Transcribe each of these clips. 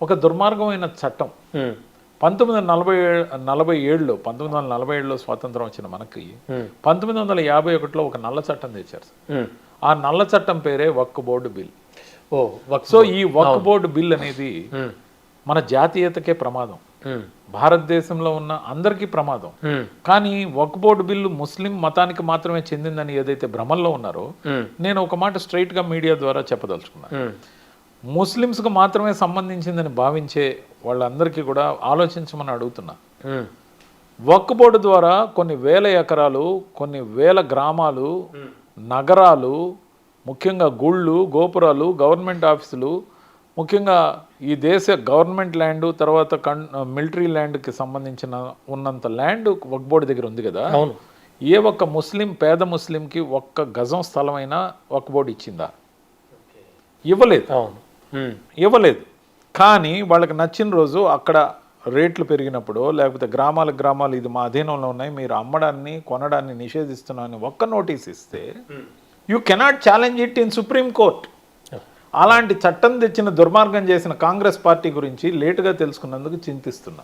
ఒక దుర్మార్గమైన చట్టం 1947లో స్వాతంత్రం వచ్చిన మనకి 1951లో ఒక నల్ల చట్టం తెచ్చారు. ఆ నల్ల చట్టం పేరే వక్ఫ్ బోర్డు బిల్. సో ఈ వక్ఫ్ బోర్డు బిల్ అనేది మన జాతీయతకే ప్రమాదం, భారతదేశంలో ఉన్న అందరికీ ప్రమాదం. కానీ వక్ఫ్ బోర్డు బిల్లు ముస్లిం మతానికి మాత్రమే చెందిందని ఏదైతే భ్రమల్లో ఉన్నారో, నేను ఒక మాట స్ట్రైట్ గా మీడియా ద్వారా చెప్పదలుచుకున్నాను. ముస్లిమ్స్కు మాత్రమే సంబంధించిందని భావించే వాళ్ళందరికీ కూడా ఆలోచించమని అడుగుతున్నా. వక్ఫ్ బోర్డు ద్వారా కొన్ని వేల ఎకరాలు, కొన్ని వేల గ్రామాలు, నగరాలు, ముఖ్యంగా గుళ్ళు, గోపురాలు, గవర్నమెంట్ ఆఫీసులు, ముఖ్యంగా ఈ దేశ గవర్నమెంట్ ల్యాండ్, తర్వాత మిలిటరీ ల్యాండ్కి సంబంధించిన ఉన్నంత ల్యాండ్ వక్ఫ్ బోర్డు దగ్గర ఉంది కదా. ఏ ఒక్క ముస్లిం, పేద ముస్లింకి ఒక్క గజం స్థలమైనా వక్ఫ్ బోర్డు ఇచ్చిందా? ఇవ్వలేదు. కానీ వాళ్ళకి నచ్చిన రోజు అక్కడ రేట్లు పెరిగినప్పుడు, లేకపోతే గ్రామాలు ఇది మా అధీనంలో ఉన్నాయి, మీరు అమ్మడాన్ని కొనడాన్ని నిషేధిస్తున్నామని ఒక్క నోటీస్ ఇస్తే you cannot challenge it in supreme court. అలాంటి చట్టం తెచ్చిన దుర్మార్గం చేసిన కాంగ్రెస్ పార్టీ గురించి లేటుగా తెలుసుకున్నందుకు చింతిస్తున్నా.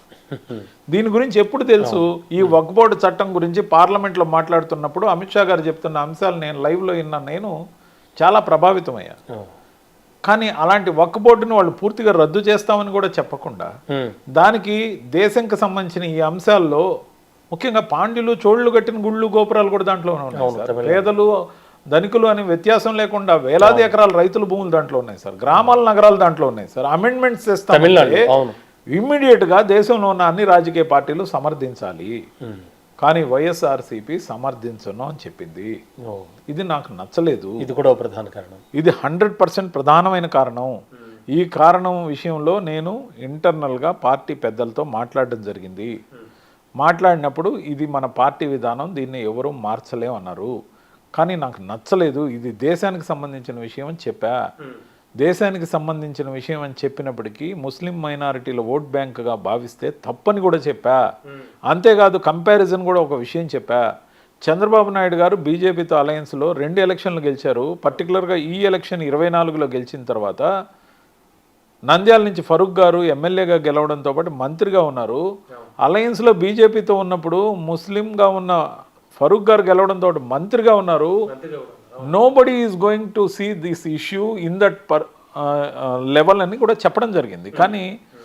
దీని గురించి ఎప్పుడు తెలుసు? ఈ వక్ఫ్ బోర్డు చట్టం గురించి పార్లమెంట్లో మాట్లాడుతున్నప్పుడు అమిత్ షా గారు చెప్తున్న అంశాలు నేను లైవ్లో విన్నా, నేను చాలా ప్రభావితమయ్యా. కానీ అలాంటి వక్ఫ్ బోర్డుని వాళ్ళు పూర్తిగా రద్దు చేస్తామని కూడా చెప్పకుండా, దానికి దేశంకి సంబంధించిన ఈ అంశాల్లో ముఖ్యంగా పాండ్యులు, చోళ్ళు కట్టిన గుళ్ళు, గోపురాలు కూడా దాంట్లోనే ఉన్నాయి సార్. పేదలు, ధనికులు అని వ్యత్యాసం లేకుండా వేలాది ఎకరాల రైతుల భూములు దాంట్లో ఉన్నాయి సార్. గ్రామాల, నగరాలు దాంట్లో ఉన్నాయి సార్. అమెండ్మెంట్స్ చేస్తామంటే ఇమ్మీడియట్ గా దేశంలో ఉన్న అన్ని రాజకీయ పార్టీలు సమర్థించాలి. కానీ వైఎస్ఆర్సీపీ సమర్థించను అని చెప్పింది. ఇది నాకు నచ్చలేదు. ఇది కూడా ప్రధాన కారణం. ఇది 100% ప్రధానమైన కారణం. ఈ కారణం విషయంలో నేను ఇంటర్నల్గా పార్టీ పెద్దలతో మాట్లాడడం జరిగింది. మాట్లాడినప్పుడు ఇది మన పార్టీ విధానం, దీన్ని ఎవరూ మార్చలేమన్నారు. కానీ నాకు నచ్చలేదు. ఇది దేశానికి సంబంధించిన విషయం అని చెప్పా. దేశానికి సంబంధించిన విషయం అని చెప్పినప్పటికీ ముస్లిం మైనారిటీల ఓట్ బ్యాంక్గా భావిస్తే తప్పని కూడా చెప్పా. అంతేకాదు కంపారిజన్ కూడా ఒక విషయం చెప్పా. చంద్రబాబు నాయుడు గారు బీజేపీతో అలయన్స్లో 2 ఎలక్షన్లు గెలిచారు. పర్టికులర్గా ఈ ఎలక్షన్ 24లో గెలిచిన తర్వాత నంద్యాల నుంచి ఫరూక్ గారు ఎమ్మెల్యేగా గెలవడంతో పాటు మంత్రిగా ఉన్నారు. అలయన్స్లో బీజేపీతో ఉన్నప్పుడు ముస్లింగా ఉన్న ఫరూక్ గారు గెలవడంతో మంత్రిగా ఉన్నారు. Nobody is going to see this issue in that level అని కూడా చెప్పడం జరిగింది. కానీ